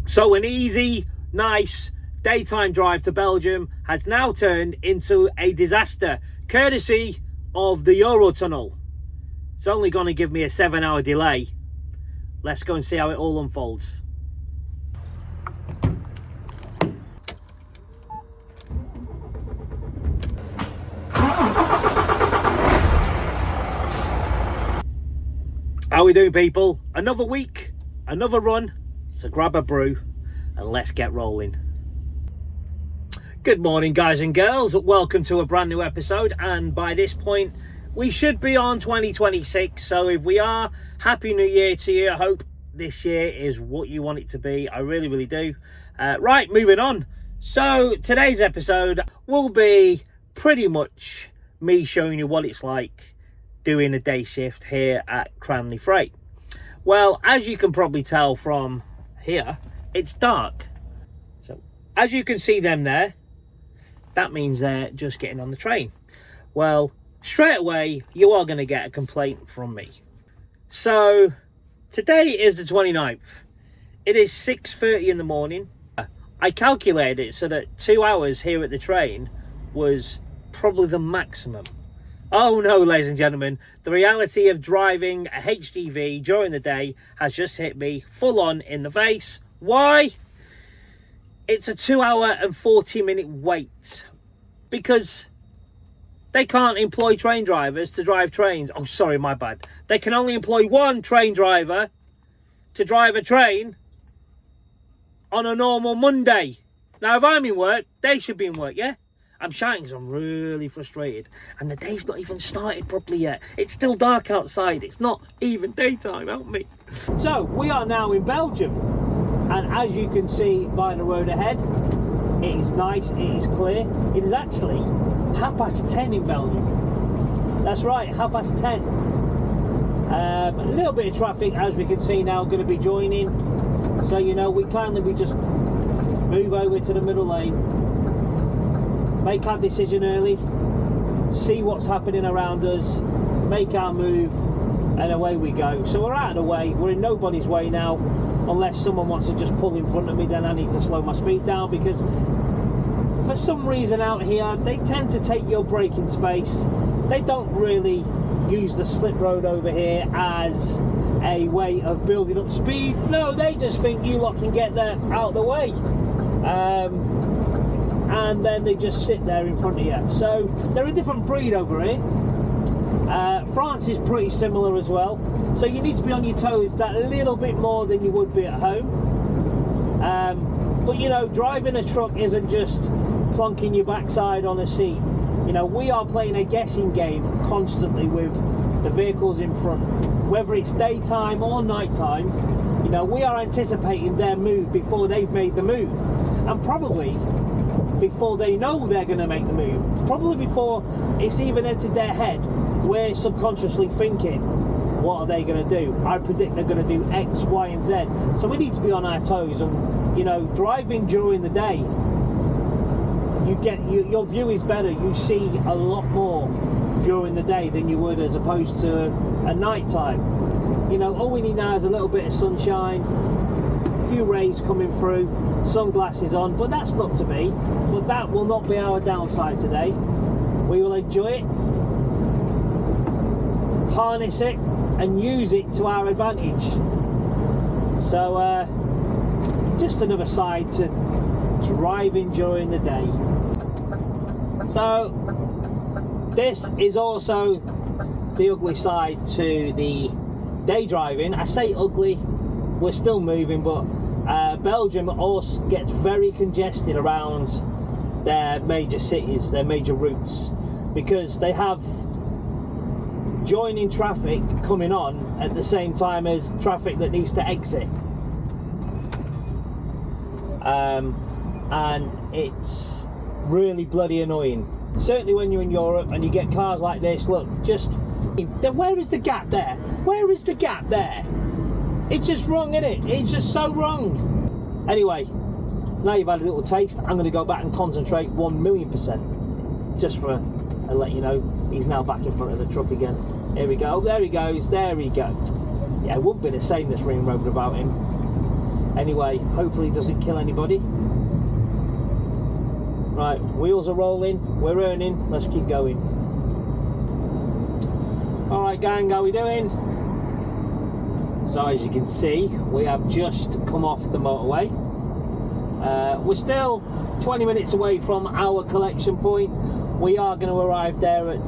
So an easy, nice daytime drive to Belgium has now turned into a disaster, courtesy of the Eurotunnel. It's only going to give me a 7-hour delay. Let's go and see how it all unfolds. How we doing, people? Another week, another run. So grab a brew and let's get rolling. Good morning, guys and girls. Welcome to a brand new episode, and by this point we should be on 2026. So if we are, happy new year to you. I hope this year is what you want it to be. I really do. Right, moving on. So today's episode will be pretty much me showing you what it's like doing a day shift here at Cranley Freight. Well, as you can probably tell from here, it's dark. So as you can see them there, that means they're just getting on the train. Well, straight away you are going to get a complaint from me. So today is the 29th. It is 6:30 in the morning. I calculated it so that 2 hours here at the train was probably the maximum. Oh no, ladies and gentlemen, the reality of driving a HGV during the day has just hit me full on in the face. Why? It's a 2 hour and 40-minute wait because they can't employ train drivers to drive trains. Oh, sorry, my bad. They can only employ one train driver to drive a train on a normal Monday. Now, if I'm in work, they should be in work, yeah? I'm shouting because I'm really frustrated. And the day's not even started properly yet. It's still dark outside. It's not even daytime, help me. So, we are now in Belgium. And as you can see by the road ahead, it is nice, it is clear. It is actually 10:30 in Belgium. That's right, 10:30. A little bit of traffic, as we can see now, going to be joining. So, you know, we just move over to the middle lane. Make our decision early, see what's happening around us, make our move, and away we go. So we're out of the way, we're in nobody's way now, unless someone wants to just pull in front of me. Then I need to slow my speed down, because for some reason out here, they tend to take your braking space. They don't really use the slip road over here as a way of building up speed. No, they just think you lot can get there out of the way. And then they just sit there in front of you. So they're a different breed over here. France is pretty similar as well. So you need to be on your toes that little bit more than you would be at home. But you know, driving a truck isn't just plonking your backside on a seat. You know, we are playing a guessing game constantly with the vehicles in front. Whether it's daytime or nighttime, you know, we are anticipating their move before they've made the move. And probably before they know they're going to make the move, probably before it's even entered their head, we're subconsciously thinking, what are they going to do? I predict they're going to do X, Y, and Z. So we need to be on our toes. And you know, driving during the day, your view is better. You see a lot more during the day than you would as opposed to a night time. You know, all we need now is a little bit of sunshine, a few rays coming through, sunglasses on, but that's not to be. But that will not be our downside today. We will enjoy it, harness it, and use it to our advantage. So just another side to driving during the day. So this is also the ugly side to the day driving. I say ugly, we're still moving, but Belgium also gets very congested around their major cities, their major routes, because they have joining traffic coming on at the same time as traffic that needs to exit. And it's really bloody annoying. Certainly when you're in Europe and you get cars like this, look, just, where is the gap there? Where is the gap there? It's just wrong, isn't it? It's just so wrong. Anyway, now you've had a little taste, I'm going to go back and concentrate 1,000,000%. Just for, and let you know, he's now back in front of the truck again. Here we go, there he goes, there we go. Yeah, it wouldn't be the same, this ring road without him. Anyway, hopefully it doesn't kill anybody. Right, wheels are rolling, we're earning, let's keep going. Alright gang, how we doing? So as you can see, we have just come off the motorway. We're still 20 minutes away from our collection point. We are going to arrive there at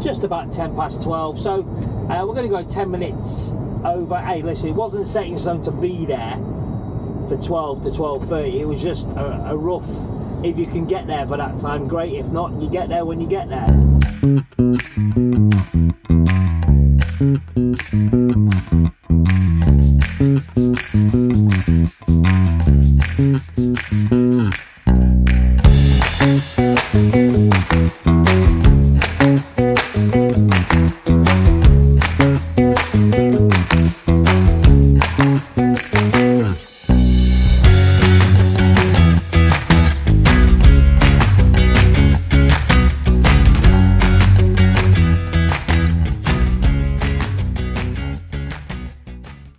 just about 10 past 12, so we're going to go 10 minutes over. Hey listen, it wasn't set in stone to be there for 12 to 12:30. It was just a rough, if you can get there for that time, great. If not, you get there when you get there.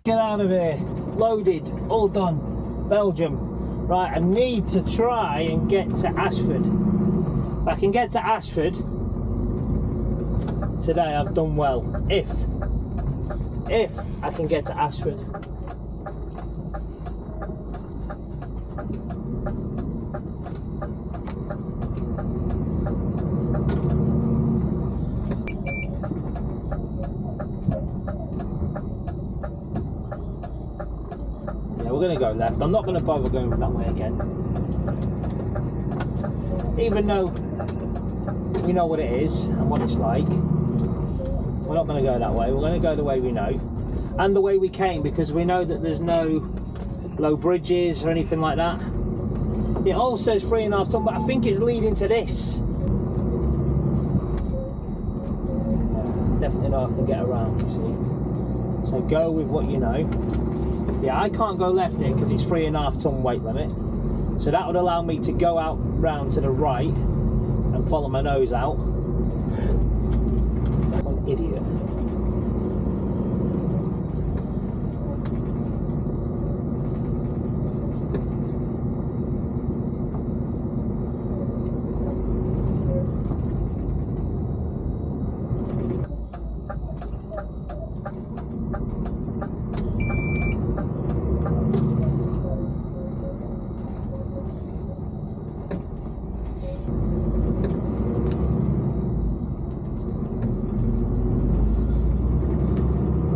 Get out of here. Loaded, all done. Belgium. Right, I need to try and get to Ashford. If I can get to Ashford today, I've done well. If I can get to Ashford. We're going to go left. I'm not going to bother going that way again, even though we know what it is and what it's like. We're not going to go that way. We're going to go the way we know and the way we came, because we know that there's no low bridges or anything like that. It all says 3.5 ton, but I think it's leading to this. Definitely know I can get around, you see. So go with what you know. Yeah, I can't go left here because it's 3.5 ton weight limit. So that would allow me to go out round to the right and follow my nose out. I'm an idiot.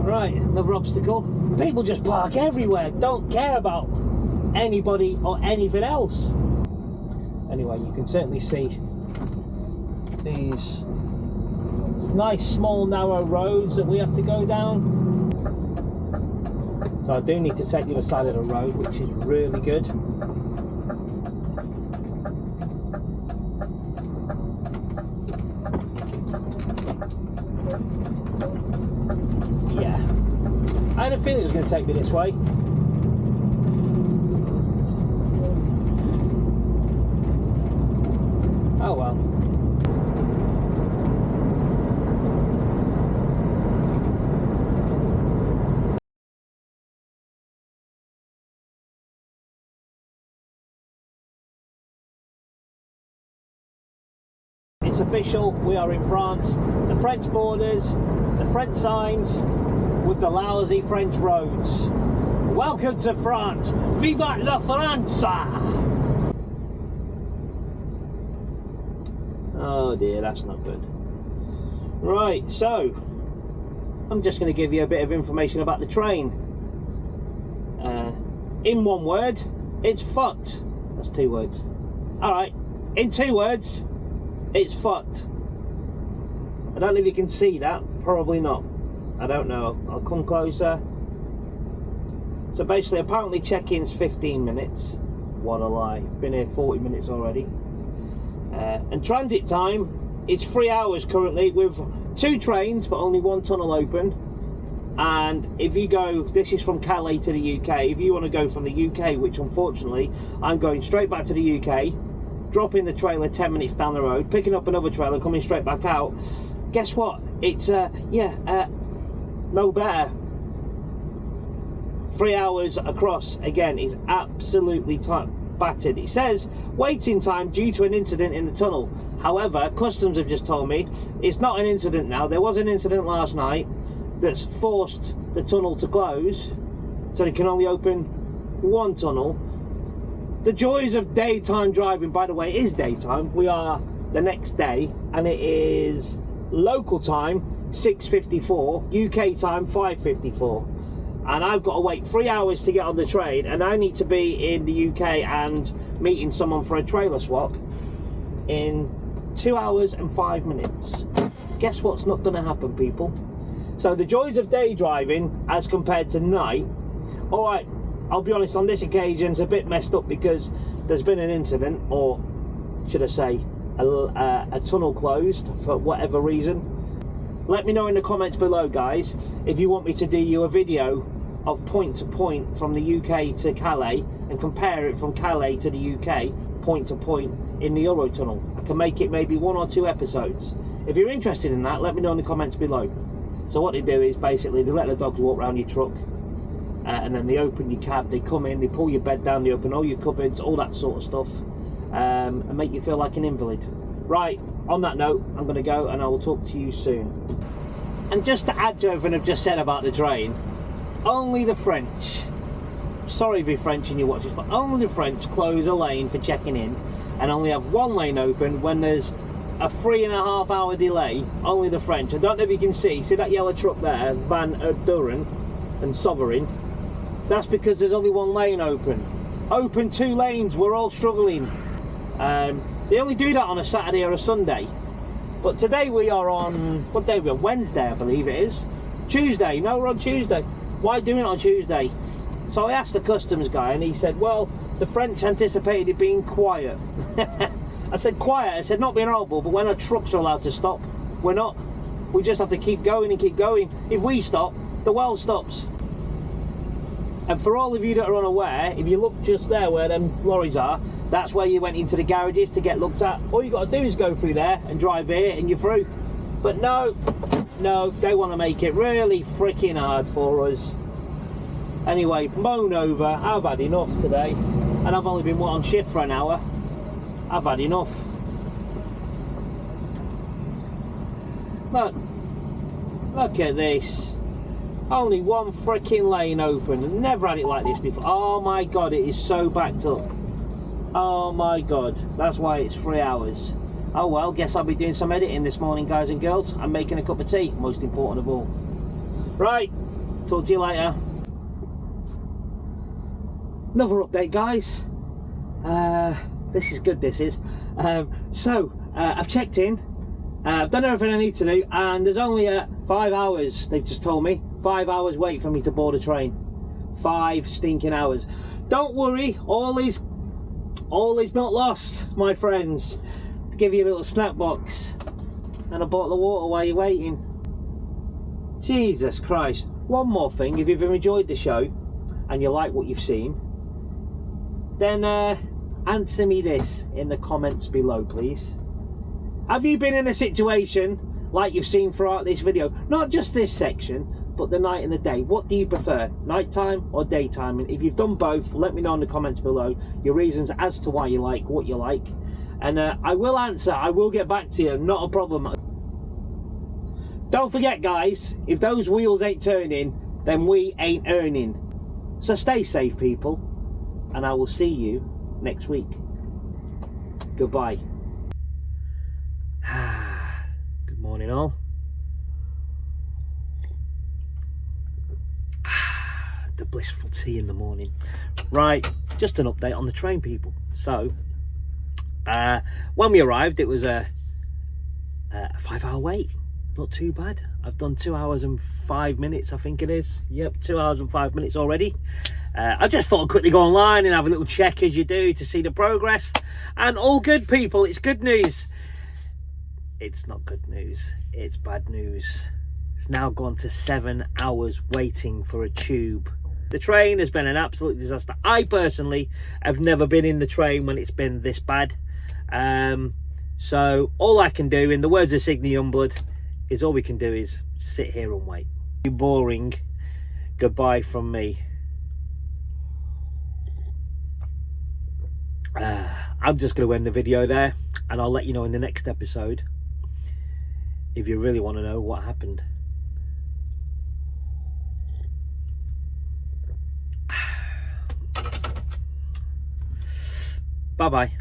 Right, another obstacle. People just park everywhere, don't care about anybody or anything else. Anyway, you can certainly see these nice small narrow roads that we have to go down. So I do need to take the other side of the road, which is really good. Yeah, I had a feeling it was going to take me this way. Oh well. It's official, we are in France. The French borders, the French signs, with the lousy French roads. Welcome to France. Viva la France! Oh dear, that's not good. Right, so I'm just going to give you a bit of information about the train. In one word, it's fucked. That's 2 words. Alright, in 2 words, it's fucked. I don't know if you can see that, probably not. I don't know, I'll come closer. So basically, apparently check-in's 15 minutes. What a lie, been here 40 minutes already. And transit time, it's 3 hours currently with 2 trains, but only 1 tunnel open. And if you go, this is from Calais to the UK, if you want to go from the UK, which unfortunately, I'm going straight back to the UK, dropping the trailer 10 minutes down the road, picking up another trailer, coming straight back out. Guess what? It's, no better. 3 hours across again is absolutely battered. It says waiting time due to an incident in the tunnel. However, customs have just told me it's not an incident now. There was an incident last night that's forced the tunnel to close, so they can only open one tunnel. The joys of daytime driving, by the way, is daytime. We are the next day, and it is local time 6:54, UK time 5:54, and I've got to wait 3 hours to get on the train, and I need to be in the UK and meeting someone for a trailer swap in 2 hours and 5 minutes. Guess what's not going to happen, people? So the joys of day driving as compared to night. All right, I'll be honest, on this occasion it's a bit messed up because there's been an incident, or should I say a tunnel closed for whatever reason. Let me know in the comments below, guys, if you want me to do you a video of point to point from the UK to Calais and compare it from Calais to the UK point to point in the Eurotunnel. I can make it maybe 1 or 2 episodes. If you're interested in that, let me know in the comments below. So what they do is basically they let the dogs walk around your truck, and then they open your cab, they come in, they pull your bed down, they open all your cupboards, all that sort of stuff, and make you feel like an invalid. Right, on that note, I'm going to go and I will talk to you soon. And just to add to everything I've just said about the train, only the French, sorry if you're French and you watch this, but only the French close a lane for checking in and only have one lane open when there's a 3.5 hour delay. Only the French. I don't know if you can see that yellow truck there, Van Duren and Sovereign. That's because there's only one lane open. Open 2 lanes, we're all struggling. They only do that on a Saturday or a Sunday. But today we are on, what day are we on? Wednesday, I believe it is. Tuesday, no, we're on Tuesday. Why doing it on Tuesday? So I asked the customs guy and he said, well, the French anticipated it being quiet. I said, quiet? I said, not being horrible, but when our trucks are allowed to stop, we're not. We just have to keep going and keep going. If we stop, the world stops. And for all of you that are unaware, if you look just there where them lorries are, that's where you went into the garages to get looked at. All you got to do is go through there and drive here and you're through. But no, they want to make it really freaking hard for us. Anyway, moan over. I've had enough today, and I've only been on shift for an hour. I've had enough. Look at this. Only one freaking lane open. I've never had it like this before. Oh my god, it is so backed up. Oh my god, that's why it's 3 hours. Oh well, guess I'll be doing some editing this morning, guys and girls. I'm making a cup of tea, most important of all. Right, talk to you later. Another update, guys. This is good, this is. I've checked in. I've done everything I need to do, and there's only 5 hours, they've just told me. 5 hours wait for me to board a train. 5 stinking hours. Don't worry, all is not lost, my friends. I'll give you a little snack box and a bottle of water while you're waiting. Jesus Christ. One more thing, if you've enjoyed the show and you like what you've seen, then answer me this in the comments below, please. Have you been in a situation like you've seen throughout this video? Not just this section, but the night and the day. What do you prefer, nighttime or daytime? And if you've done both, let me know in the comments below your reasons as to why you like what you like. And I will answer, I will get back to you, not a problem. Don't forget, guys, if those wheels ain't turning, then we ain't earning. So stay safe, people, and I will see you next week. Goodbye. Good morning, all. The blissful tea in the morning. Right, just an update on the train, people. So when we arrived, it was a 5 hour wait. Not too bad. I've done 2 hours and 5 minutes, I think it is. Yep, 2 hours and 5 minutes already. I just thought I'd quickly go online and have a little check, as you do, to see the progress. And all good, people. It's good news. It's not good news. It's bad news. It's now gone to 7 hours waiting for a tube. The train has been an absolute disaster. I personally have never been in the train when it's been this bad. So all I can do, in the words of Signe Youngblood, is all we can do is sit here and wait. Boring goodbye from me. I'm just going to end the video there, and I'll let you know in the next episode if you really want to know what happened. Bye bye.